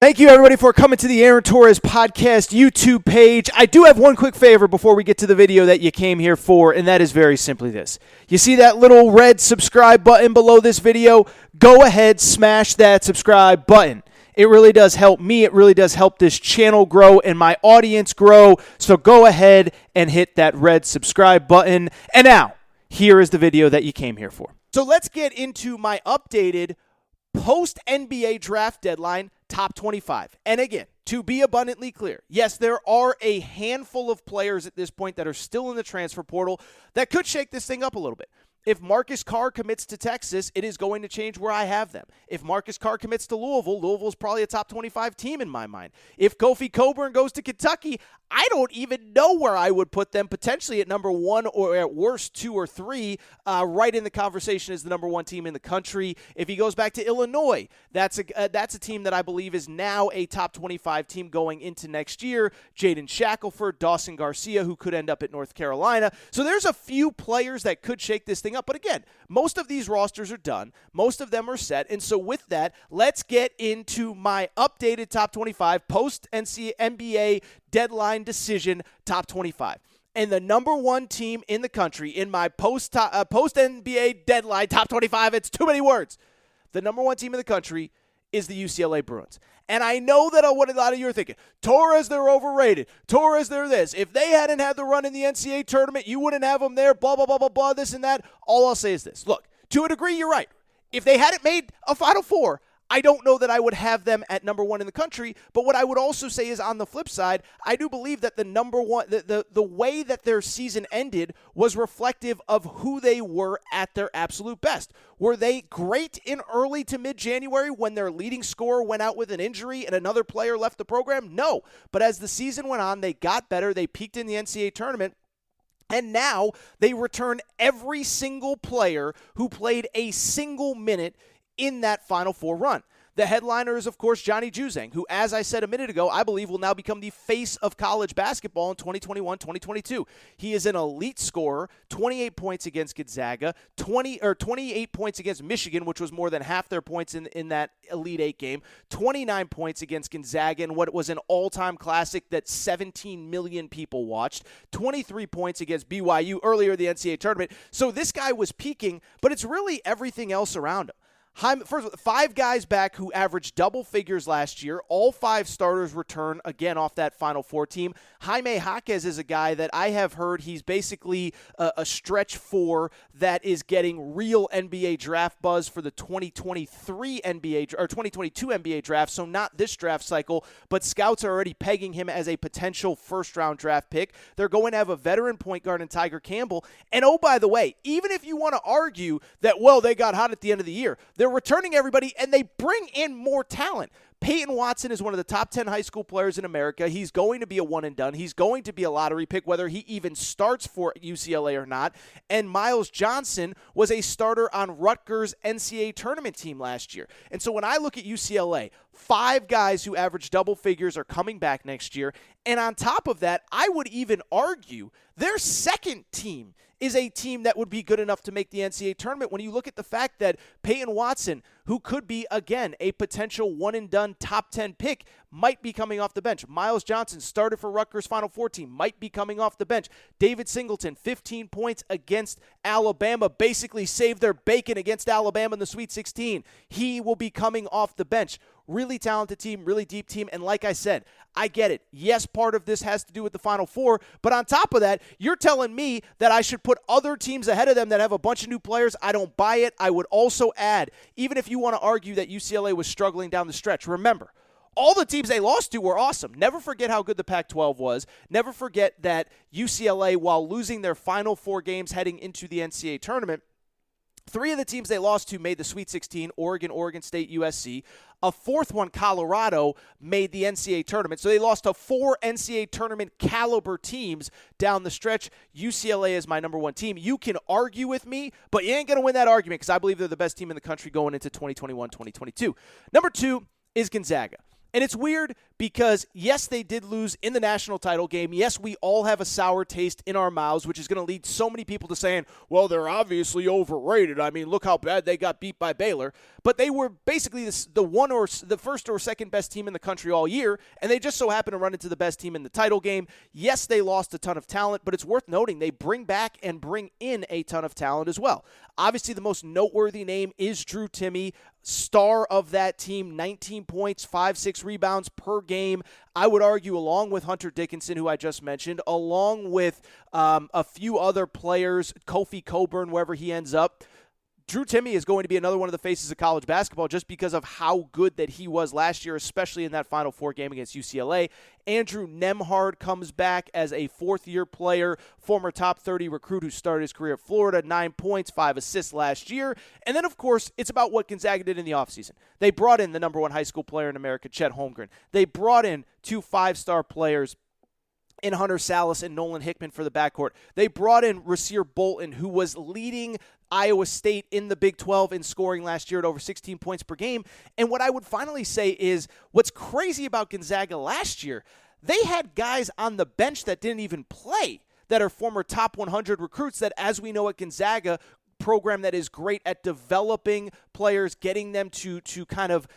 Thank you, everybody, for coming to the Aaron Torres podcast YouTube page. I do have one quick favor before we get to the video that you came here for, and that is very simply this. You see that little red subscribe button below this video? Go ahead, smash that subscribe button. It really does help me. It really does help this channel grow and my audience grow. So go ahead and hit that red subscribe button. And now, here is the video that you came here for. So let's get into my updated post-NBA draft deadline top 25. And again, to be abundantly clear, yes, there are a handful of players at this point that are still in the transfer portal that could shake this thing up a little bit. If Marcus Carr commits to Texas, it is going to change where I have them. If Marcus Carr commits to Louisville, Louisville's probably a top 25 team in my mind. If Kofi Coburn goes to Kentucky, I don't even know where I would put them, potentially at number 1 or at worst 2 or 3, right in the conversation as the number 1 team in the country. If he goes back to Illinois, that's a team that I believe is now a top 25 team going into next year. Jaden Shackelford, Dawson Garcia, who could end up at North Carolina. So there's a few players that could shake this thing up. But again, most of these rosters are done. Most of them are set. And so with that, let's get into my updated top 25 post-NBA deadline decision top 25. And the number 1 team in the country in my post-NBA deadline top 25, it's too many words. The number 1 team in the country is the UCLA Bruins. And I know that what a lot of you are thinking, Torres, they're overrated. Torres, they're this. If they hadn't had the run in the NCAA tournament, you wouldn't have them there, blah, blah, blah, blah, blah, this and that. All I'll say is this. Look, to a degree, you're right. If they hadn't made a Final Four, I don't know that I would have them at number 1 in the country, but what I would also say is on the flip side, I do believe that the number 1, the way that their season ended was reflective of who they were at their absolute best. Were they great in early to mid-January when their leading scorer went out with an injury and another player left the program? No. But as the season went on, they got better. They peaked in the NCAA tournament. And now they return every single player who played a single minute in that Final Four run. The headliner is, of course, Johnny Juzang, who, as I said a minute ago, I believe will now become the face of college basketball in 2021-2022. He is an elite scorer, 28 points against Gonzaga, 28 points against Michigan, which was more than half their points in that Elite 8 game, 29 points against Gonzaga in what was an all-time classic that 17 million people watched, 23 points against BYU earlier in the NCAA tournament. So this guy was peaking, but it's really everything else around him. First, 5 guys back who averaged double figures last year. All 5 starters return again off that Final Four team. Jaime Jaquez is a guy that I have heard he's basically a stretch 4 that is getting real NBA draft buzz for the 2023 NBA or 2022 NBA draft. So not this draft cycle, but scouts are already pegging him as a potential first-round draft pick. They're going to have a veteran point guard in Tiger Campbell. And oh, by the way, even if you want to argue that, well, they got hot at the end of the year, they're returning everybody, and they bring in more talent. Peyton Watson is one of the top 10 high school players in America. He's going to be a one and done. He's going to be a lottery pick, whether he even starts for UCLA or not. And Miles Johnson was a starter on Rutgers' NCAA tournament team last year. And so when I look at UCLA, 5 guys who average double figures are coming back next year. And on top of that, I would even argue their second team is a team that would be good enough to make the NCAA tournament when you look at the fact that Peyton Watson, who could be, again, a potential one-and-done top 10 pick, might be coming off the bench. Miles Johnson started for Rutgers' Final Four team, might be coming off the bench. David Singleton, 15 points against Alabama, basically saved their bacon against Alabama in the Sweet 16. He will be coming off the bench. Really talented team, really deep team, and like I said, I get it. Yes, part of this has to do with the Final Four, but on top of that, you're telling me that I should put other teams ahead of them that have a bunch of new players. I don't buy it. I would also add, even if you want to argue that UCLA was struggling down the stretch, remember, all the teams they lost to were awesome. Never forget how good the Pac-12 was. Never forget that UCLA, while losing their final 4 games heading into the NCAA tournament, 3 of the teams they lost to made the Sweet 16, Oregon, Oregon State, USC. A 4th one, Colorado, made the NCAA tournament. So they lost to 4 NCAA tournament caliber teams down the stretch. UCLA is my number 1 team. You can argue with me, but you ain't going to win that argument because I believe they're the best team in the country going into 2021-2022. Number 2 is Gonzaga. And it's weird because, yes, they did lose in the national title game. Yes, we all have a sour taste in our mouths, which is going to lead so many people to saying, well, they're obviously overrated. I mean, look how bad they got beat by Baylor. But they were basically the first or second best team in the country all year, and they just so happened to run into the best team in the title game. Yes, they lost a ton of talent, but it's worth noting they bring back and bring in a ton of talent as well. Obviously, the most noteworthy name is Drew Timme, star of that team, 19 points, 5-6 rebounds per game. I would argue, along with Hunter Dickinson, who I just mentioned, along with a few other players, Kofi Coburn, wherever he ends up, Drew Timme is going to be another one of the faces of college basketball just because of how good that he was last year, especially in that Final Four game against UCLA. Andrew Nembhard comes back as a fourth-year player, former top 30 recruit who started his career at Florida, 9 points, 5 assists last year. And then, of course, it's about what Gonzaga did in the offseason. They brought in the number one high school player in America, Chet Holmgren. They brought in 2 5-star players in Hunter Salas and Nolan Hickman for the backcourt. They brought in Rasir Bolton, who was leading Iowa State in the Big 12 in scoring last year at over 16 points per game. And what I would finally say is what's crazy about Gonzaga last year, they had guys on the bench that didn't even play that are former top 100 recruits that, as we know at Gonzaga, program that is great at developing players, getting them to kind of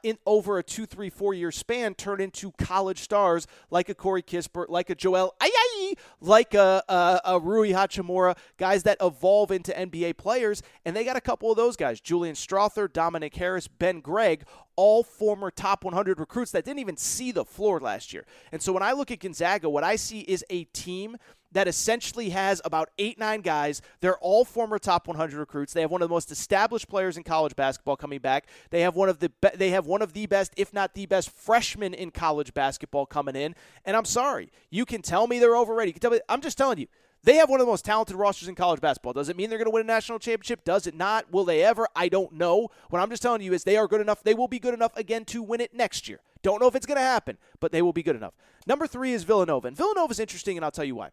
in over a 2, 3, 4 year span turn into college stars like a Corey Kispert, like a Joel Ayayi, like a Rui Hachimura, guys that evolve into NBA players. And they got a couple of those guys, Julian Strother, Dominic Harris, Ben Gregg, all former top 100 recruits that didn't even see the floor last year. And so when I look at Gonzaga, what I see is a team that essentially has about 8-9 guys. They're all former top 100 recruits. They have one of the most established players in college basketball coming back. They have one of the best, if not the best, freshmen in college basketball coming in. And I'm sorry, you can tell me they're overrated. You can tell me, I'm just telling you, they have one of the most talented rosters in college basketball. Does it mean they're going to win a national championship? Does it not? Will they ever? I don't know. What I'm just telling you is they are good enough. They will be good enough again to win it next year. Don't know if it's going to happen, but they will be good enough. Number 3 is Villanova. And Villanova is interesting, and I'll tell you why.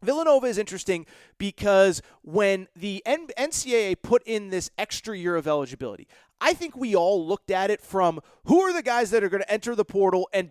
Villanova is interesting because when the NCAA put in this extra year of eligibility, I think we all looked at it from who are the guys that are going to enter the portal and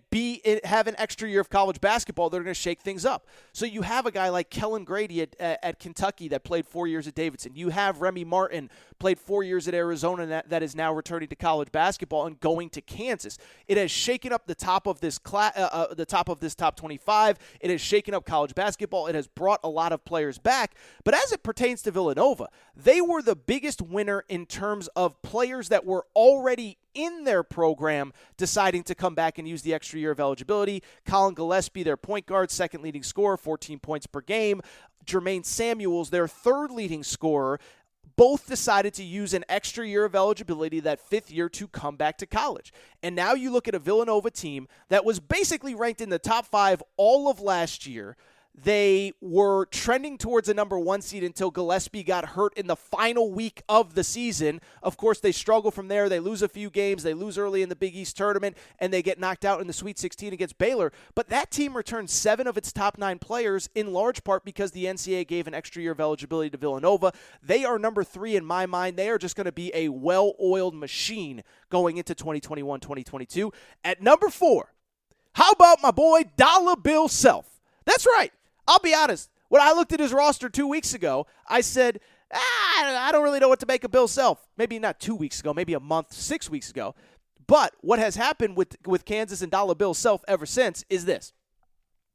have an extra year of college basketball that are going to shake things up. So you have a guy like Kellen Grady at Kentucky that played 4 years at Davidson. You have Remy Martin, played 4 years at Arizona, that is now returning to college basketball and going to Kansas. It has shaken up the top of this top 25. It has shaken up college basketball. It has brought a lot of players back. But as it pertains to Villanova, they were the biggest winner in terms of players that were already in their program deciding to come back and use the extra year of eligibility. Colin Gillespie, their point guard, second leading scorer, 14 points per game. Jermaine Samuels, their third leading scorer, both decided to use an extra year of eligibility, that 5th year, to come back to college. And now you look at a Villanova team that was basically ranked in the top 5 all of last year. They were trending towards a number 1 seed until Gillespie got hurt in the final week of the season. Of course, they struggle from there. They lose a few games. They lose early in the Big East tournament, and they get knocked out in the Sweet 16 against Baylor. But that team returned 7 of its top 9 players, in large part because the NCAA gave an extra year of eligibility to Villanova. They are number 3 in my mind. They are just going to be a well-oiled machine going into 2021-2022. At number 4, how about my boy Dollar Bill Self? That's right. I'll be honest. When I looked at his roster 2 weeks ago, I said, I don't really know what to make of Bill Self. Maybe not 2 weeks ago, maybe a month, 6 weeks ago. But what has happened with Kansas and Dollar Bill Self ever since is this.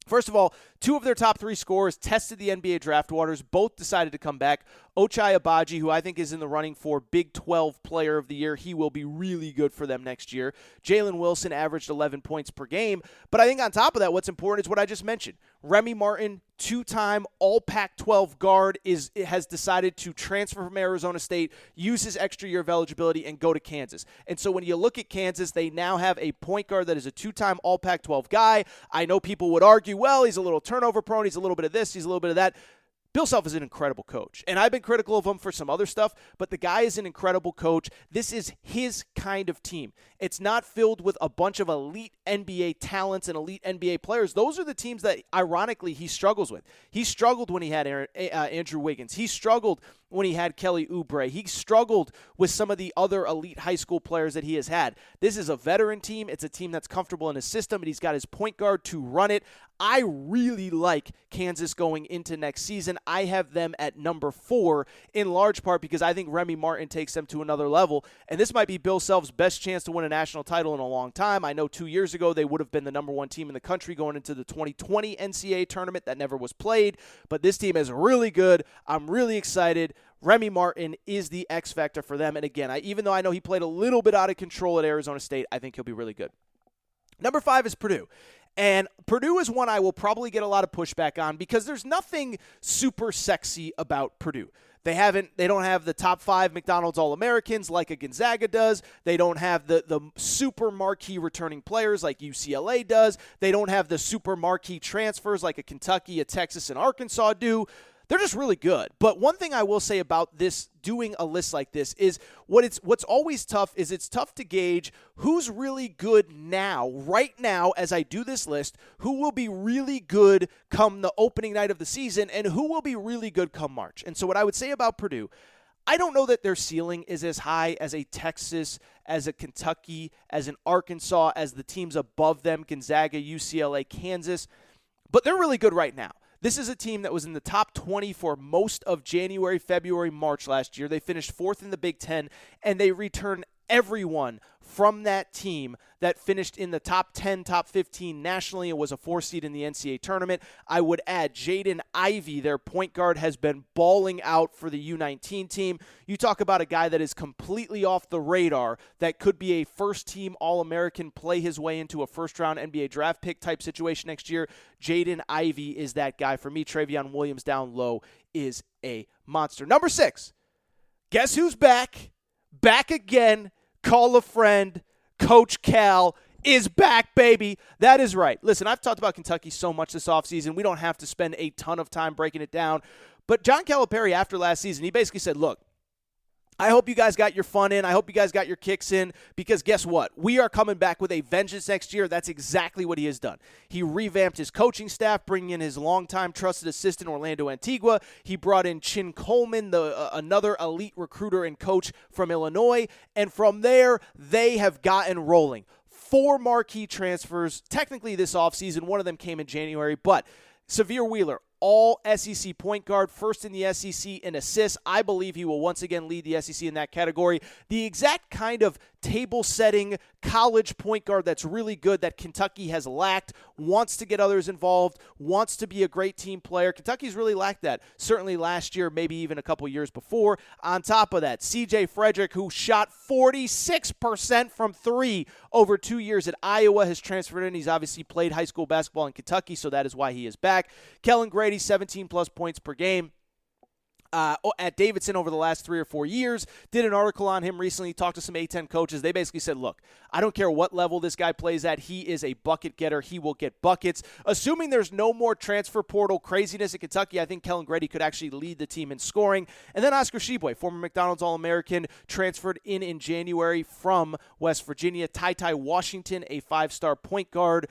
First of all, 2 of their top 3 scorers tested the NBA draft waters. Both decided to come back. Ochai Agbaji, who I think is in the running for Big 12 Player of the Year. He will be really good for them next year. Jalen Wilson averaged 11 points per game. But I think on top of that, what's important is what I just mentioned. Remy Martin, 2-time All Pac-12 guard, has decided to transfer from Arizona State, use his extra year of eligibility, and go to Kansas. And so when you look at Kansas, they now have a point guard that is a 2-time All Pac-12 guy. I know people would argue, well, he's a little turnover prone, he's a little bit of this, he's a little bit of that. Bill Self is an incredible coach, and I've been critical of him for some other stuff, but the guy is an incredible coach. This is his kind of team. It's not filled with a bunch of elite NBA talents and elite NBA players. Those are the teams that, ironically, he struggles with. He struggled when he had Andrew Wiggins. He struggled when he had Kelly Oubre. He struggled with some of the other elite high school players that he has had. This is a veteran team. It's a team that's comfortable in his system, and he's got his point guard to run it. I really like Kansas going into next season. I have them at number 4 in large part because I think Remy Martin takes them to another level, and this might be Bill Self's best chance to win a national title in a long time. I know 2 years ago they would have been the number 1 team in the country going into the 2020 NCAA tournament that never was played, but this team is really good. I'm really excited. Remy Martin is the X factor for them, and again, even though I know he played a little bit out of control at Arizona State, I think he'll be really good. Number 5 is Purdue. And Purdue is one I will probably get a lot of pushback on because there's nothing super sexy about Purdue. They don't have the top 5 McDonald's All-Americans like a Gonzaga does. They don't have the super marquee returning players like UCLA does. They don't have the super marquee transfers like a Kentucky, a Texas, and Arkansas do. They're just really good. But one thing I will say about this, doing a list like this, is what's always tough is it's tough to gauge who's really good now, right now, as I do this list, who will be really good come the opening night of the season, and who will be really good come March. And so what I would say about Purdue, I don't know that their ceiling is as high as a Texas, as a Kentucky, as an Arkansas, as the teams above them, Gonzaga, UCLA, Kansas, but they're really good right now. This is a team that was in the top 20 for most of January, February, March last year. They finished 4th in the Big Ten, and they returned everyone from that team that finished in the top 10, top 15 nationally and was a 4 seed in the NCAA tournament. I would add Jaden Ivey, their point guard, has been balling out for the U19 team. You talk about a guy that is completely off the radar that could be a first-team All-American, play his way into a first-round NBA draft pick type situation next year. Jaden Ivey is that guy for me. Travion Williams down low is a monster. Number 6, guess who's back? Back again. Call a friend. Coach Cal is back, baby. That is right. Listen, I've talked about Kentucky so much this offseason. We don't have to spend a ton of time breaking it down. But John Calipari, after last season, he basically said, look, I hope you guys got your fun in. I hope you guys got your kicks in because guess what? We are coming back with a vengeance next year. That's exactly what he has done. He revamped his coaching staff, bringing in his longtime trusted assistant, Orlando Antigua. He brought in Chin Coleman, another elite recruiter and coach from Illinois. And from there, they have gotten rolling. 4 marquee transfers, technically this offseason. One of them came in January, but Severe Wheeler, all SEC point guard, first in the SEC in assists. I believe he will once again lead the SEC in that category. The exact kind of table-setting college point guard that's really good that Kentucky has lacked, wants to get others involved, wants to be a great team player. Kentucky's really lacked that, certainly last year, maybe even a couple years before. On top of that, C.J. Frederick, who shot 46% from 3 over 2 years at Iowa, has transferred in. He's obviously played high school basketball in Kentucky, so that is why he is back. Kellen Grady, 17-plus points per game. At Davidson over the last 3 or 4 years. Did an article on him recently, talked to some A-10 coaches. They basically said, look, I don't care what level this guy plays at. He is a bucket getter. He will get buckets. Assuming there's no more transfer portal craziness in Kentucky, I think Kellen Grady could actually lead the team in scoring. And then Oscar Tshiebwe, former McDonald's All-American, transferred in January from West Virginia. Ty Washington, a 5-star point guard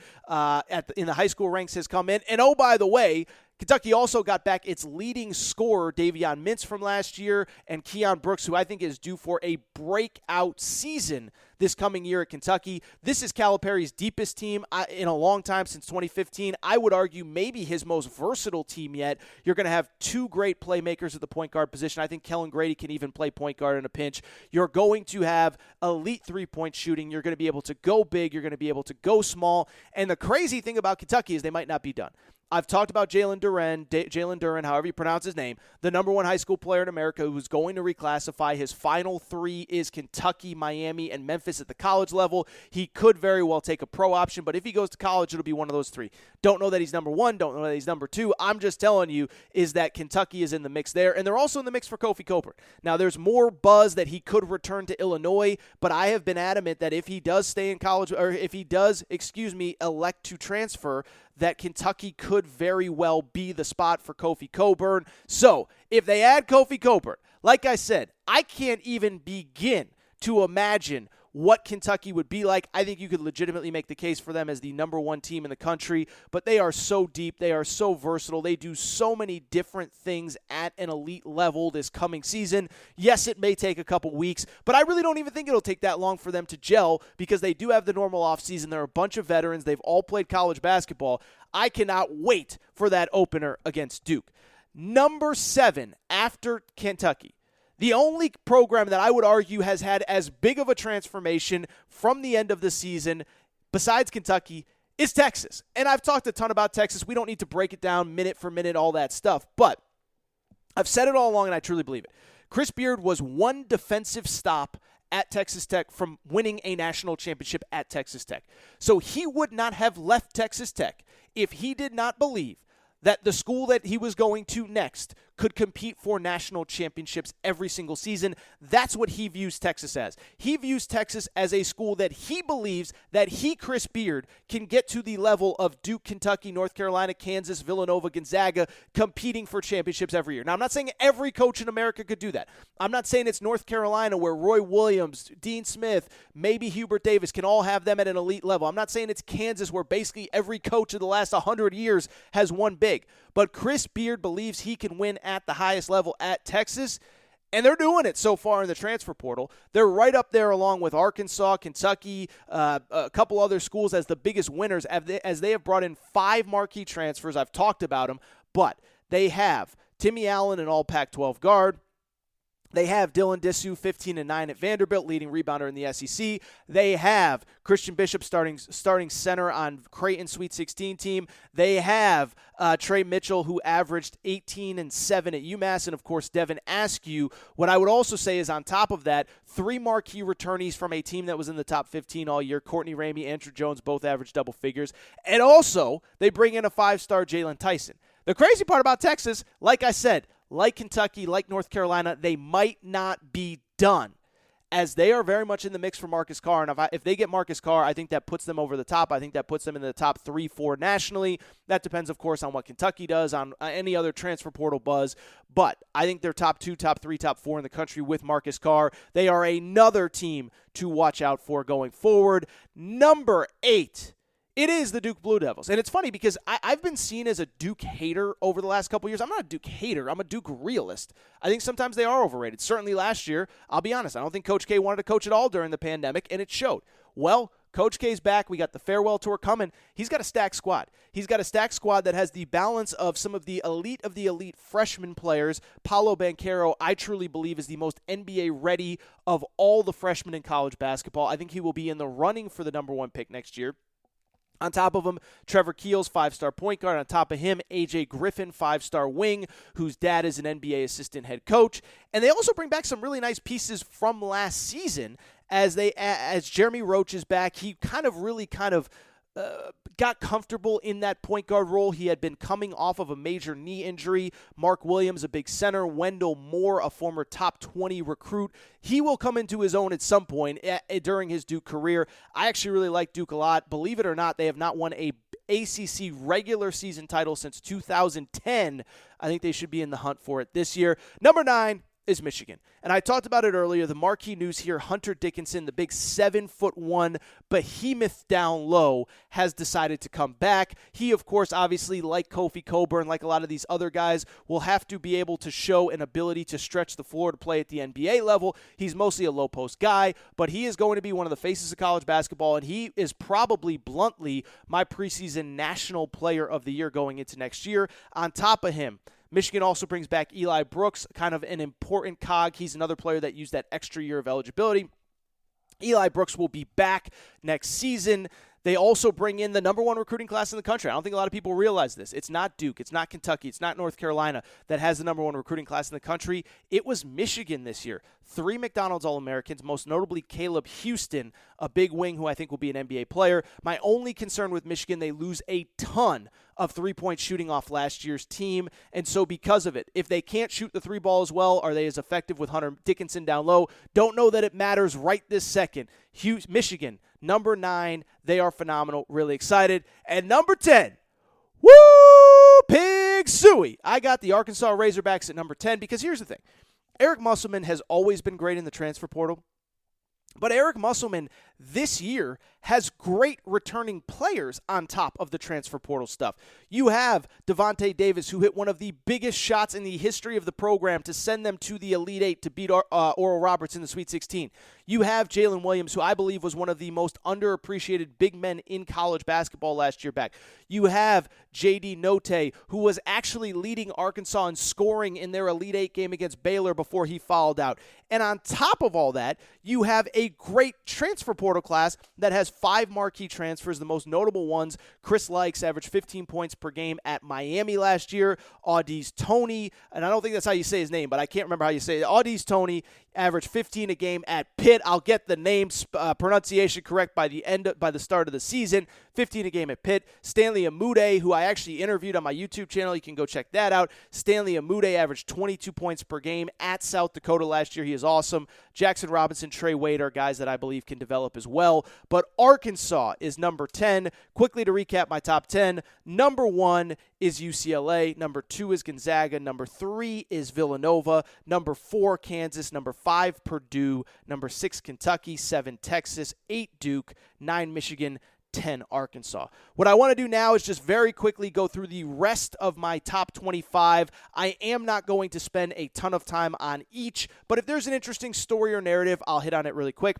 in the high school ranks, has come in. And oh, by the way, Kentucky also got back its leading scorer, Davion Mintz, from last year, and Keon Brooks, who I think is due for a breakout season this coming year at Kentucky. This is Calipari's deepest team in a long time, since 2015. I would argue maybe his most versatile team yet. You're going to have 2 great playmakers at the point guard position. I think Kellen Grady can even play point guard in a pinch. You're going to have elite 3-point shooting. You're going to be able to go big. You're going to be able to go small. And the crazy thing about Kentucky is they might not be done. I've talked about Jalen Duren, however you pronounce his name, the number 1 high school player in America who's going to reclassify. His final 3 is Kentucky, Miami, and Memphis at the college level. He could very well take a pro option, but if he goes to college, it'll be one of those 3. Don't know that he's number 1, don't know that he's number 2. I'm just telling you is that Kentucky is in the mix there, and they're also in the mix for Kofi Cockburn. Now, there's more buzz that he could return to Illinois, but I have been adamant that if he does stay in college, or if he does, elect to transfer, that Kentucky could very well be the spot for Kofi Cockburn. So, if they add Kofi Cockburn, like I said, I can't even begin to imagine what Kentucky would be like. I think you could legitimately make the case for them as the number one team in the country, but they are so deep. They are so versatile. They do so many different things at an elite level this coming season. Yes, it may take a couple weeks, but I really don't even think it'll take that long for them to gel because they do have the normal offseason. They're a bunch of veterans. They've all played college basketball. I cannot wait for that opener against Duke. Number 7 after Kentucky. The only program that I would argue has had as big of a transformation from the end of the season, besides Kentucky, is Texas. And I've talked a ton about Texas. We don't need to break it down minute for minute, all that stuff. But I've said it all along, and I truly believe it. Chris Beard was one defensive stop at Texas Tech from winning a national championship at Texas Tech. So he would not have left Texas Tech if he did not believe that the school that he was going to next could compete for national championships every single season. That's what he views Texas as. He views Texas as a school that he believes that he, Chris Beard, can get to the level of Duke, Kentucky, North Carolina, Kansas, Villanova, Gonzaga, competing for championships every year. Now, I'm not saying every coach in America could do that. I'm not saying it's North Carolina where Roy Williams, Dean Smith, maybe Hubert Davis can all have them at an elite level. I'm not saying it's Kansas where basically every coach of the last 100 years has won big. But Chris Beard believes he can win at the highest level at Texas, and they're doing it so far in the transfer portal. They're right up there along with Arkansas, Kentucky, a couple other schools as the biggest winners as they have brought in 5 marquee transfers. I've talked about them, but they have Timmy Allen, an all Pac-12 guard. They have Dylan Disu, 15-9 at Vanderbilt, leading rebounder in the SEC. They have Christian Bishop starting center on Creighton's Sweet 16 team. They have Trey Mitchell, who averaged 18-7 at UMass, and of course Devin Askew. What I would also say is on top of that, 3 marquee returnees from a team that was in the top 15 all year. Courtney Ramey, Andrew Jones, both averaged double figures. And also, they bring in a 5-star Jalen Tyson. The crazy part about Texas, like I said, like Kentucky, like North Carolina, they might not be done, as they are very much in the mix for Marcus Carr. And if they get Marcus Carr, I think that puts them over the top. I think that puts them in the top 3-4 nationally. That depends, of course, on what Kentucky does, on any other transfer portal buzz. But I think they're top 2, top 3, top 4 in the country with Marcus Carr. They are another team to watch out for going forward. Number 8. It is the Duke Blue Devils. And it's funny because I've been seen as a Duke hater over the last couple years. I'm not a Duke hater. I'm a Duke realist. I think sometimes they are overrated. Certainly last year, I'll be honest, I don't think Coach K wanted to coach at all during the pandemic, and it showed. Well, Coach K's back. We got the farewell tour coming. He's got a stacked squad. He's got a stacked squad that has the balance of some of the elite freshman players. Paolo Banchero, I truly believe, is the most NBA ready of all the freshmen in college basketball. I think he will be in the running for the number 1 pick next year. On top of him, Trevor Keels, 5-star point guard. On top of him, A.J. Griffin, 5-star wing, whose dad is an NBA assistant head coach. And they also bring back some really nice pieces from last season as Jeremy Roach is back. He kind of got comfortable in that point guard role. He had been coming off of a major knee injury. Mark Williams, a big center. Wendell Moore, a former top 20 recruit. He will come into his own at some point during his Duke career. I actually really like Duke a lot. Believe it or not, they have not won a ACC regular season title since 2010. I think they should be in the hunt for it this year. Number 9 is Michigan. And I talked about it earlier. The marquee news here, Hunter Dickinson, the big 7'1" behemoth down low, has decided to come back. He, of course, obviously, like Kofi Coburn, like a lot of these other guys, will have to be able to show an ability to stretch the floor to play at the NBA level. He's mostly a low post guy, but he is going to be one of the faces of college basketball, and he is probably, bluntly, my preseason national player of the year going into next year. On top of him, Michigan also brings back Eli Brooks, kind of an important cog. He's another player that used that extra year of eligibility. Eli Brooks will be back next season. They also bring in the number 1 recruiting class in the country. I don't think a lot of people realize this. It's not Duke. It's not Kentucky. It's not North Carolina that has the number 1 recruiting class in the country. It was Michigan this year. 3 McDonald's All-Americans, most notably Caleb Houston, a big wing who I think will be an NBA player. My only concern with Michigan, they lose a ton of three-point shooting off last year's team, and so because of it, if they can't shoot the 3 ball as well, are they as effective with Hunter Dickinson down low? Don't know that it matters right this second. Michigan, number 9, they are phenomenal, really excited. And number 10, woo, Pig Suey. I got the Arkansas Razorbacks at number 10 because here's the thing. Eric Musselman has always been great in the transfer portal. But Eric Musselman this year has great returning players on top of the transfer portal stuff. You have Devontae Davis, who hit one of the biggest shots in the history of the program to send them to the Elite Eight to beat Oral Roberts in the Sweet 16. You have Jalen Williams, who I believe was one of the most underappreciated big men in college basketball last year back. You have J.D. Notae, who was actually leading Arkansas in scoring in their Elite Eight game against Baylor before he fouled out. And on top of all that, you have a great transfer portal class that has 5 marquee transfers. The most notable ones, Chris Likes averaged 15 points per game at Miami last year. Audi's Tony, and I don't think that's how you say his name, but I can't remember how you say it. Audi's Tony averaged 15 a game at Pitt. I'll get the name pronunciation correct by the start of the season. 15 a game at Pitt. Stanley Amude, who I actually interviewed on my YouTube channel. You can go check that out. Stanley Amude averaged 22 points per game at South Dakota last year. He is awesome. Jackson Robinson, Trey Wade are guys that I believe can develop as well. But Arkansas is number 10. Quickly to recap my top 10. Number 1 is UCLA. Number 2 is Gonzaga. Number 3 is Villanova. Number 4, Kansas. Number 5, Purdue. Number 6, Kentucky. 7, Texas. 8, Duke. 9, Michigan. 10, Arkansas. What I want to do now is just very quickly go through the rest of my top 25. I am not going to spend a ton of time on each, but if there's an interesting story or narrative, I'll hit on it really quick.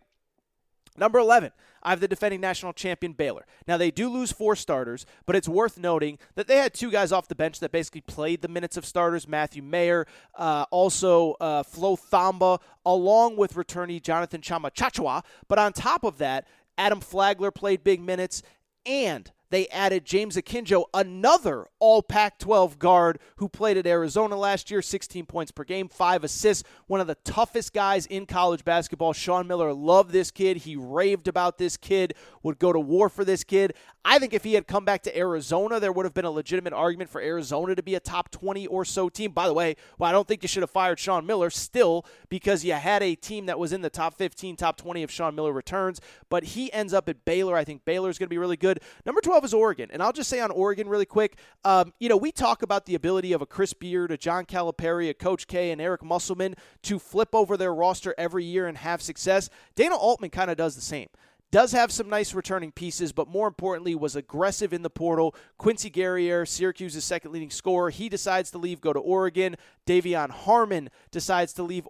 Number 11, I have the defending national champion Baylor. Now, they do lose 4 starters, but it's worth noting that they had 2 guys off the bench that basically played the minutes of starters, Matthew Mayer, also Flo Thamba, along with returnee Jonathan Chama-Chachua. But on top of that, Adam Flagler played big minutes, and they added James Akinjo, another all Pac-12 guard who played at Arizona last year, 16 points per game, 5 assists, one of the toughest guys in college basketball. Sean Miller loved this kid. He raved about this kid, would go to war for this kid. I think if he had come back to Arizona, there would have been a legitimate argument for Arizona to be a top 20 or so team. By the way, I don't think you should have fired Sean Miller still because you had a team that was in the top 15, top 20 if Sean Miller returns, but he ends up at Baylor. I think Baylor's going to be really good. Number 12 is Oregon, and I'll just say on Oregon really quick, we talk about the ability of a Chris Beard, a John Calipari, a Coach K, and Eric Musselman to flip over their roster every year and have success. Dana Altman kind of does the same. Does have some nice returning pieces, but more importantly was aggressive in the portal. Quincy Guerriere, Syracuse's second leading scorer, he decides to leave, go to Oregon. Davion Harmon decides to leave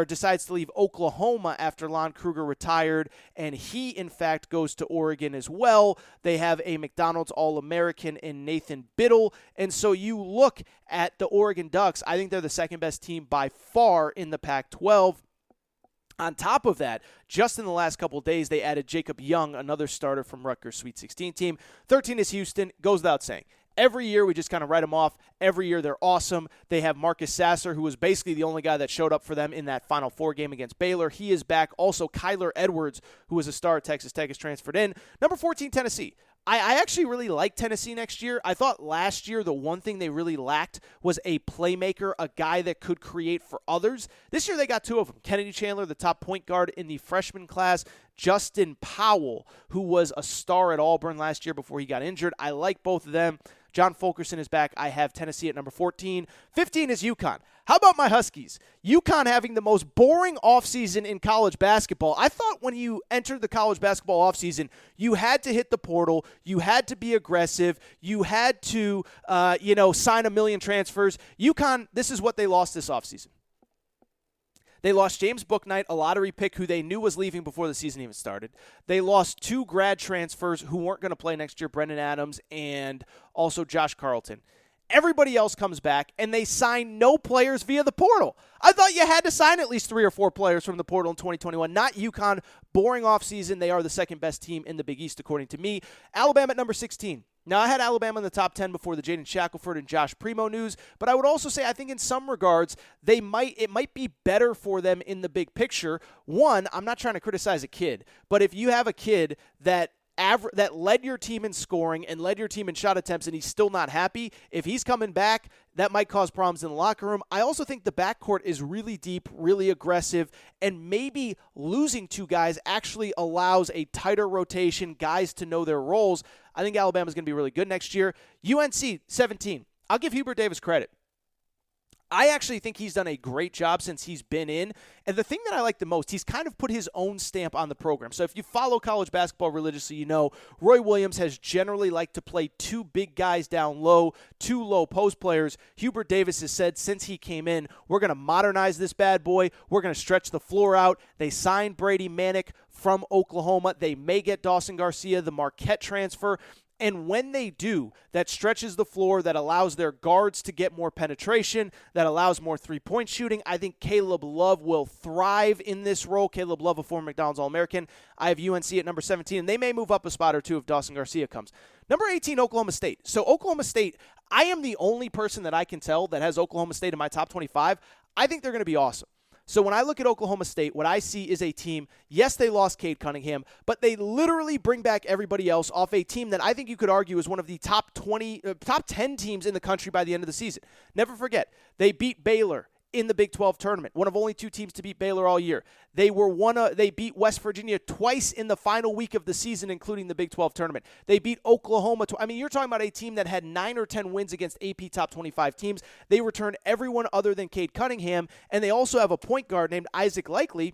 decides to leave Oklahoma after Lon Kruger retired, and he, in fact, goes to Oregon as well. They have a McDonald's All-American in Nathan Biddle, and so you look at the Oregon Ducks, I think they're the second best team by far in the Pac-12. On top of that, just in the last couple of days, they added Jacob Young, another starter from Rutgers' Sweet 16 team. 13 is Houston. Goes without saying. Every year, we just kind of write them off. Every year, they're awesome. They have Marcus Sasser, who was basically the only guy that showed up for them in that Final Four game against Baylor. He is back. Also, Kyler Edwards, who was a star at Texas Tech, is transferred in. Number 14, Tennessee. I actually really like Tennessee next year. I thought last year the one thing they really lacked was a playmaker, a guy that could create for others. This year they got 2 of them. Kennedy Chandler, the top point guard in the freshman class. Justin Powell, who was a star at Auburn last year before he got injured. I like both of them. John Fulkerson is back. I have Tennessee at number 14. 15 is UConn. How about my Huskies? UConn having the most boring offseason in college basketball. I thought when you entered the college basketball offseason, you had to hit the portal. You had to be aggressive. You had to, sign a million transfers. UConn, this is what they lost this offseason. They lost James Bouknight, a lottery pick who they knew was leaving before the season even started. They lost 2 grad transfers who weren't going to play next year, Brendan Adams and also Josh Carlton. Everybody else comes back, and they sign no players via the portal. I thought you had to sign at least 3 or 4 players from the portal in 2021. Not UConn. Boring offseason. They are the second best team in the Big East, according to me. Alabama at number 16. Now, I had Alabama in the top 10 before the Jaden Shackelford and Josh Primo news, but I would also say I think in some regards it might be better for them in the big picture. One, I'm not trying to criticize a kid, but if you have a kid that led your team in scoring and led your team in shot attempts and he's still not happy, if he's coming back, that might cause problems in the locker room. I also think the backcourt is really deep, really aggressive, and maybe losing 2 guys actually allows a tighter rotation, guys to know their roles. I think Alabama's going to be really good next year. UNC, 17. I'll give Hubert Davis credit. I actually think he's done a great job since he's been in. And the thing that I like the most, he's kind of put his own stamp on the program. So if you follow college basketball religiously, you know Roy Williams has generally liked to play two big guys down low, two low post players. Hubert Davis has said since he came in, we're going to modernize this bad boy. We're going to stretch the floor out. They signed Brady Manick from Oklahoma. They may get Dawson Garcia, the Marquette transfer. And when they do, that stretches the floor, that allows their guards to get more penetration, that allows more three-point shooting. I think Caleb Love will thrive in this role. Caleb Love, a former McDonald's All-American. I have UNC at number 17, and they may move up a spot or two if Dawson Garcia comes. Number 18, Oklahoma State. So Oklahoma State, I am the only person that I can tell that has Oklahoma State in my top 25. I think they're going to be awesome. So when I look at Oklahoma State, what I see is a team, yes, they lost Cade Cunningham, but they literally bring back everybody else off a team that I think you could argue is one of the top 10 teams in the country by the end of the season. Never forget, they beat Baylor in the Big 12 tournament, one of only two teams to beat Baylor all year. They beat West Virginia twice in the final week of the season, including the Big 12 tournament. They beat Oklahoma. You're talking about a team that had 9 or 10 wins against AP top 25 teams. They returned everyone other than Cade Cunningham, and they also have a point guard named Isaac Likely,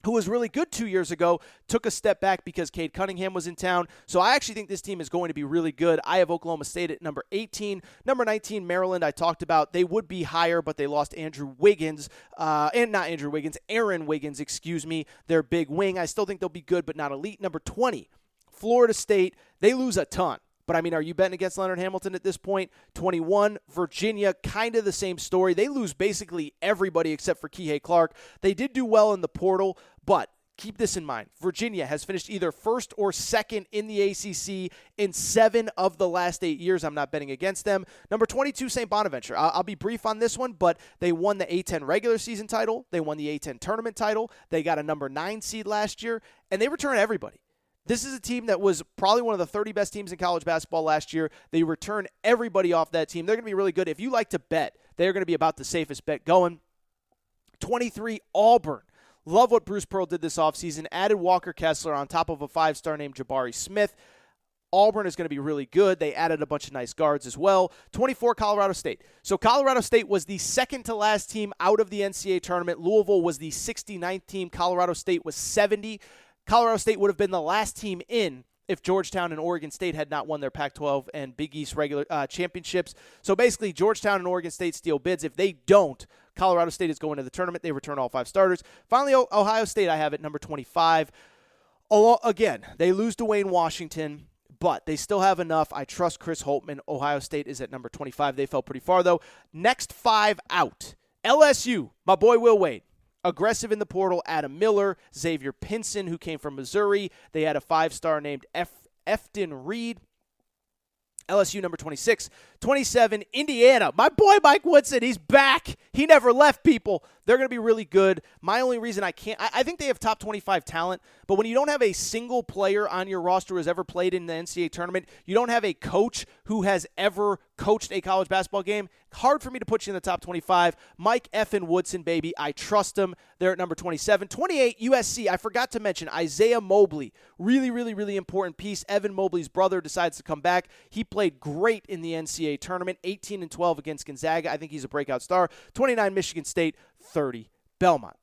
who was really good 2 years ago, took a step back because Cade Cunningham was in town. So I actually think this team is going to be really good. I have Oklahoma State at number 18. Number 19, Maryland, I talked about. They would be higher, but they lost Aaron Wiggins, their big wing. I still think they'll be good, but not elite. Number 20, Florida State. They lose a ton. But, are you betting against Leonard Hamilton at this point? 21, Virginia, kind of the same story. They lose basically everybody except for Kihei Clark. They did do well in the portal, but keep this in mind. Virginia has finished either first or second in the ACC in 7 of the last 8 years. I'm not betting against them. Number 22, St. Bonaventure. I'll be brief on this one, but they won the A-10 regular season title. They won the A-10 tournament title. They got a number 9 seed last year, and they return everybody. This is a team that was probably one of the 30 best teams in college basketball last year. They return everybody off that team. They're going to be really good. If you like to bet, they're going to be about the safest bet going. 23, Auburn. Love what Bruce Pearl did this offseason. Added Walker Kessler on top of a 5-star named Jabari Smith. Auburn is going to be really good. They added a bunch of nice guards as well. 24, Colorado State. So Colorado State was the second to last team out of the NCAA tournament. Louisville was the 69th team. Colorado State was 70. Colorado State would have been the last team in if Georgetown and Oregon State had not won their Pac-12 and Big East regular championships. So basically, Georgetown and Oregon State steal bids. If they don't, Colorado State is going to the tournament. They return all 5 starters. Finally, Ohio State I have at number 25. Again, they lose Dwayne Washington, but they still have enough. I trust Chris Holtman. Ohio State is at number 25. They fell pretty far, though. Next 5 out. LSU, my boy Will Wade. Aggressive in the portal, Adam Miller, Xavier Pinson, who came from Missouri. They had a 5-star named Efton Reed. LSU number 26. 27, Indiana. My boy Mike Woodson, he's back. He never left, people. They're going to be really good. My only reason I think they have top 25 talent, but when you don't have a single player on your roster who has ever played in the NCAA tournament, you don't have a coach who has ever coached a college basketball game, hard for me to put you in the top 25. Mike effing Woodson, baby. I trust him. They're at number 27. 28, USC. I forgot to mention Isaiah Mobley. Really, really, really important piece. Evan Mobley's brother decides to come back. He played great in the NCAA tournament, 18-12 against Gonzaga. I think he's a breakout star. 29, Michigan State. 30, Belmont.